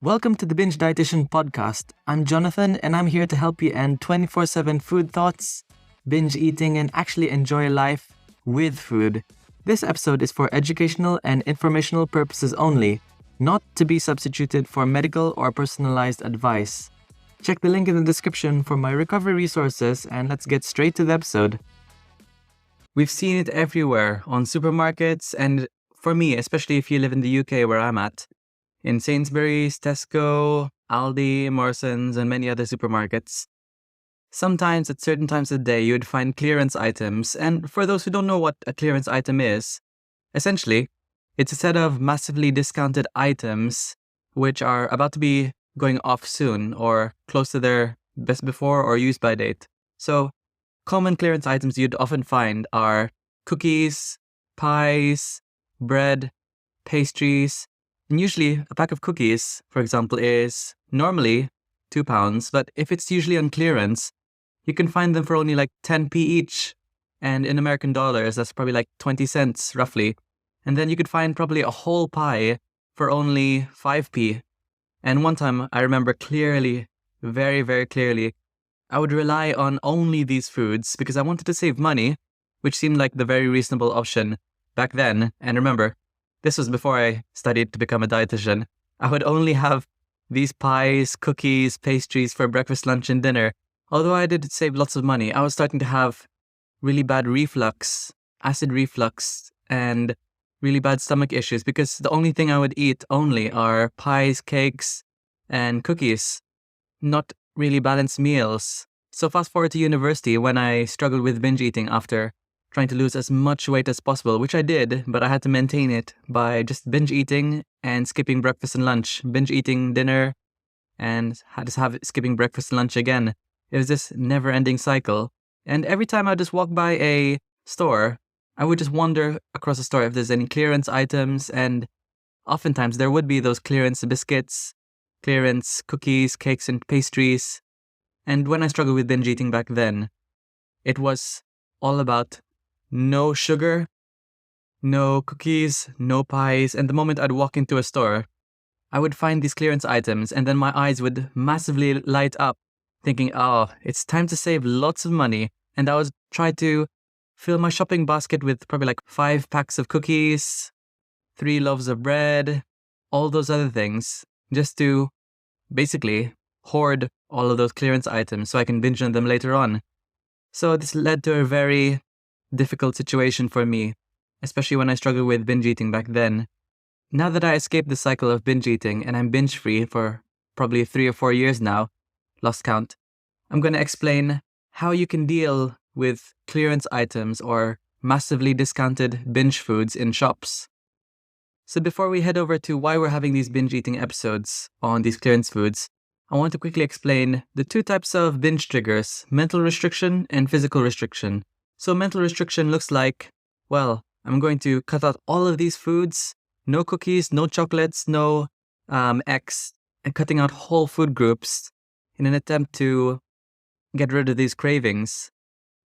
Welcome to the Binge Dietitian podcast. I'm Jonathan, and I'm here to help you end 24/7 food thoughts, binge eating, and actually enjoy life with food. This episode is for educational and informational purposes only, not to be substituted for medical or personalized advice. Check the link in the description for my recovery resources, and let's get straight to the episode. We've seen it everywhere, on supermarkets, and for me, especially if you live in the UK where I'm at, in Sainsbury's, Tesco, Aldi, Morrisons, and many other supermarkets. Sometimes at certain times of the day, you would find clearance items. And for those who don't know what a clearance item is, essentially, it's a set of massively discounted items which are about to be going off soon or close to their best before or use by date. So, common clearance items you'd often find are cookies, pies, bread, pastries. And usually, a pack of cookies, for example, is normally £2, but if it's usually on clearance, you can find them for only like 10p each. And in American dollars, that's probably like 20 cents, roughly. And then you could find probably a whole pie for only 5p. And one time, I remember clearly, very, very clearly, I would rely on only these foods because I wanted to save money, which seemed like the very reasonable option back then. And remember, this was before I studied to become a dietitian. I would only have these pies, cookies, pastries for breakfast, lunch, and dinner. Although I did save lots of money, I was starting to have really bad reflux, acid reflux, and really bad stomach issues because the only thing I would eat only are pies, cakes, and cookies. Not really balanced meals. So fast forward to university when I struggled with binge eating after trying to lose as much weight as possible, which I did, but I had to maintain it by just binge eating and skipping breakfast and lunch, binge eating dinner, and had to have skipping breakfast and lunch again. It was this never-ending cycle. And every time I just walk by a store, I would just wander across the store if there's any clearance items, and oftentimes there would be those clearance biscuits, clearance cookies, cakes, and pastries. And when I struggled with binge eating back then, it was all about no sugar, no cookies, no pies, and the moment I'd walk into a store, I would find these clearance items, and then my eyes would massively light up, thinking, oh, it's time to save lots of money. And I would try to fill my shopping basket with probably like 5 packs of cookies, 3 loaves of bread, all those other things, just to basically hoard all of those clearance items so I can binge on them later on. So this led to a very difficult situation for me, especially when I struggled with binge eating back then. Now that I escaped the cycle of binge eating and I'm binge free for probably 3 or 4 years now, lost count, I'm going to explain how you can deal with clearance items or massively discounted binge foods in shops. So before we head over to why we're having these binge eating episodes on these clearance foods, I want to quickly explain the 2 types of binge triggers, mental restriction and physical restriction. So mental restriction looks like, well, I'm going to cut out all of these foods, no cookies, no chocolates, no eggs, and cutting out whole food groups in an attempt to get rid of these cravings.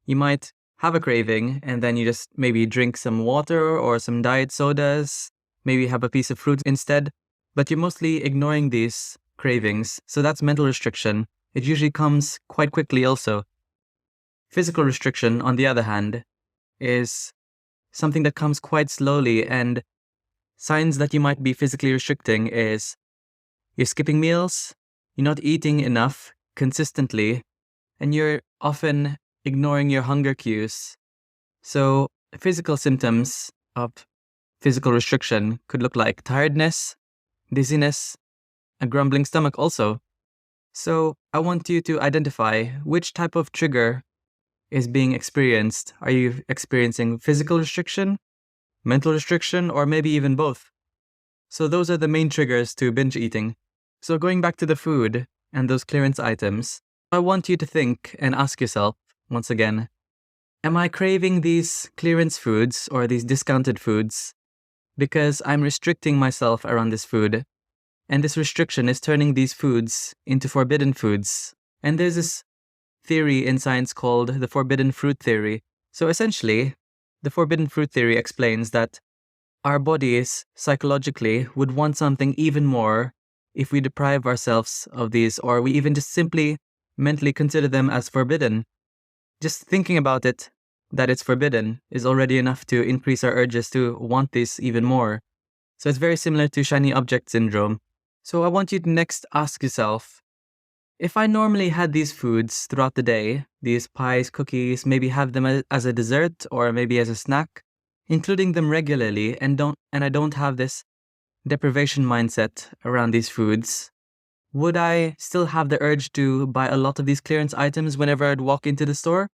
You might have a craving and then you just maybe drink some water or some diet sodas, maybe have a piece of fruit instead, but you're mostly ignoring these cravings. So that's mental restriction. It usually comes quite quickly also. Physical restriction, on the other hand, is something that comes quite slowly, and signs that you might be physically restricting is you're skipping meals, you're not eating enough consistently, and you're often ignoring your hunger cues. So physical symptoms of physical restriction could look like tiredness, dizziness, a grumbling stomach also. So I want you to identify which type of trigger is being experienced. Are you experiencing physical restriction, mental restriction, or maybe even both? So those are the main triggers to binge eating. So going back to the food and those clearance items, I want you to think and ask yourself, once again, am I craving these clearance foods or these discounted foods because I'm restricting myself around this food? And this restriction is turning these foods into forbidden foods. And there's this theory in science called the forbidden fruit theory. So essentially, the forbidden fruit theory explains that our bodies psychologically would want something even more if we deprive ourselves of these, or we even just simply mentally consider them as forbidden. Just thinking about it, that it's forbidden, is already enough to increase our urges to want this even more. So it's very similar to shiny object syndrome. So I want you to next ask yourself, if I normally had these foods throughout the day, these pies, cookies, maybe have them as a dessert or maybe as a snack, including them regularly, and I don't have this deprivation mindset around these foods, would I still have the urge to buy a lot of these clearance items whenever I'd walk into the store?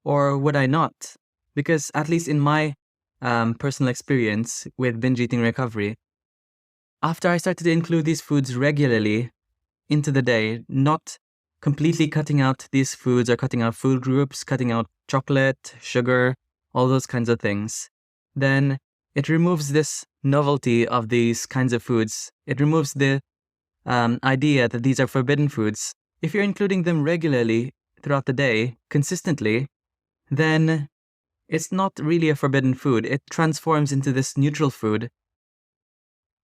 Or would I not? Because at least in my personal experience with binge eating recovery, after I started to include these foods regularly into the day, not completely cutting out these foods or cutting out food groups, cutting out chocolate, sugar, all those kinds of things, then it removes this novelty of these kinds of foods. It removes the idea that these are forbidden foods. If you're including them regularly throughout the day, consistently, then it's not really a forbidden food. It transforms into this neutral food.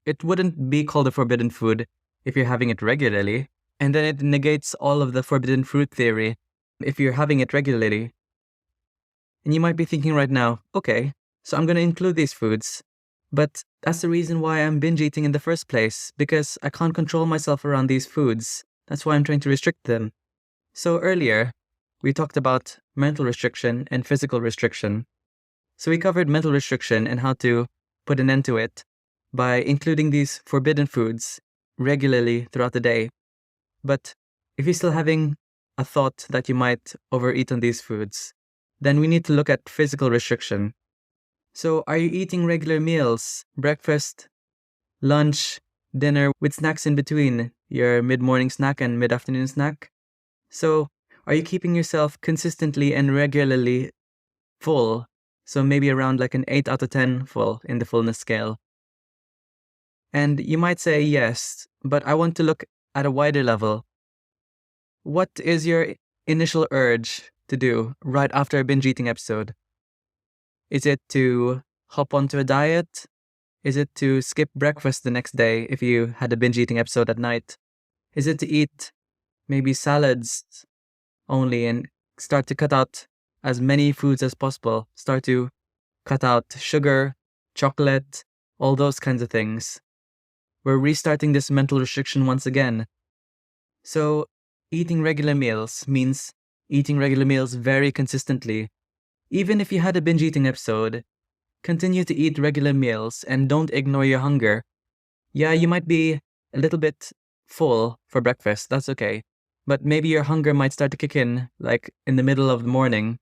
It wouldn't be called a forbidden food if you're having it regularly. And then it negates all of the forbidden fruit theory if you're having it regularly. And you might be thinking right now, okay, so I'm going to include these foods. But that's the reason why I'm binge eating in the first place, because I can't control myself around these foods. That's why I'm trying to restrict them. So earlier, we talked about mental restriction and physical restriction. So we covered mental restriction and how to put an end to it by including these forbidden foods regularly throughout the day. But if you're still having a thought that you might overeat on these foods, then we need to look at physical restriction. So are you eating regular meals, breakfast, lunch, dinner, with snacks in between, your mid-morning snack and mid-afternoon snack? So are you keeping yourself consistently and regularly full? So maybe around like an 8 out of 10 full in the fullness scale. And you might say yes, but I want to look at a wider level. What is your initial urge to do right after a binge eating episode? Is it to hop onto a diet? Is it to skip breakfast the next day if you had a binge eating episode at night? Is it to eat maybe salads only and start to cut out as many foods as possible? Start to cut out sugar, chocolate, all those kinds of things. We're restarting this mental restriction once again. So eating regular meals means eating regular meals very consistently. Even if you had a binge eating episode, continue to eat regular meals and don't ignore your hunger. Yeah, you might be a little bit full for breakfast, that's okay. But maybe your hunger might start to kick in, like in the middle of the morning.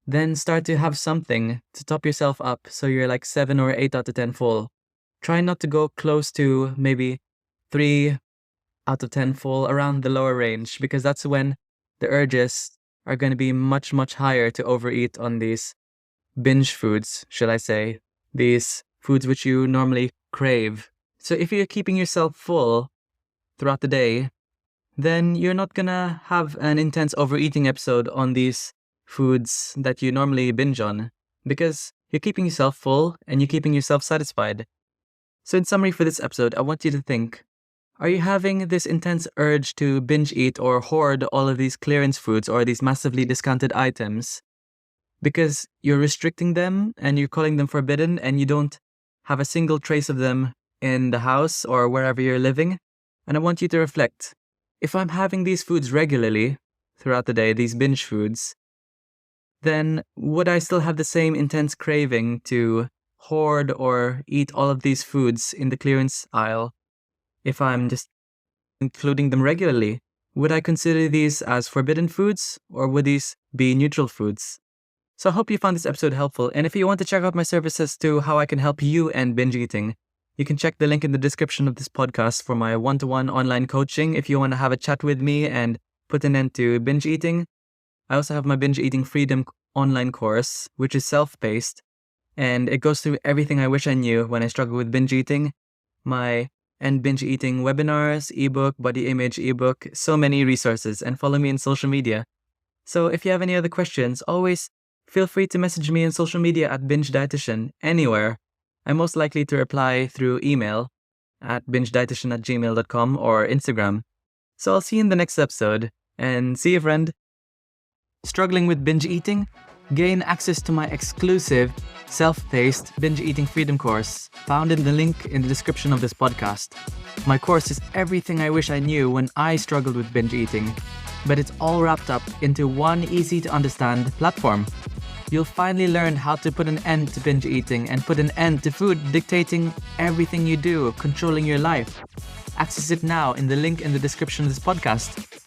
Then start to have something to top yourself up so you're like 7 or 8 out of 10 full. Try not to go close to maybe 3 out of 10 full, around the lower range, because that's when the urges are going to be much, much higher to overeat on these binge foods, shall I say, these foods which you normally crave. So if you're keeping yourself full throughout the day, then you're not gonna have an intense overeating episode on these foods that you normally binge on, because you're keeping yourself full and you're keeping yourself satisfied. So in summary for this episode, I want you to think, are you having this intense urge to binge eat or hoard all of these clearance foods or these massively discounted items because you're restricting them and you're calling them forbidden and you don't have a single trace of them in the house or wherever you're living? And I want you to reflect, if I'm having these foods regularly throughout the day, these binge foods, then would I still have the same intense craving to hoard or eat all of these foods in the clearance aisle if I'm just including them regularly? Would I consider these as forbidden foods, or would these be neutral foods? So I hope you found this episode helpful, and if you want to check out my services to how I can help you end binge eating, you can check the link in the description of this podcast for my one-to-one online coaching if you want to have a chat with me and put an end to binge eating. I also have my Binge Eating Freedom online course, which is self-paced, and it goes through everything I wish I knew when I struggle with binge eating. My End Binge Eating webinars, ebook, body image ebook, so many resources, and follow me on social media. So if you have any other questions, always feel free to message me on social media at Binge Dietitian, anywhere. I'm most likely to reply through email. at bingedietitian@gmail.com or Instagram. So I'll see you in the next episode, and see you, friend. Struggling with binge eating? Gain access to my exclusive, self-paced binge eating freedom course found in the link in the description of this podcast. My course is everything I wish I knew when I struggled with binge eating, but it's all wrapped up into one easy-to-understand platform. You'll finally learn how to put an end to binge eating and put an end to food dictating everything you do, controlling your life. Access it now in the link in the description of this podcast.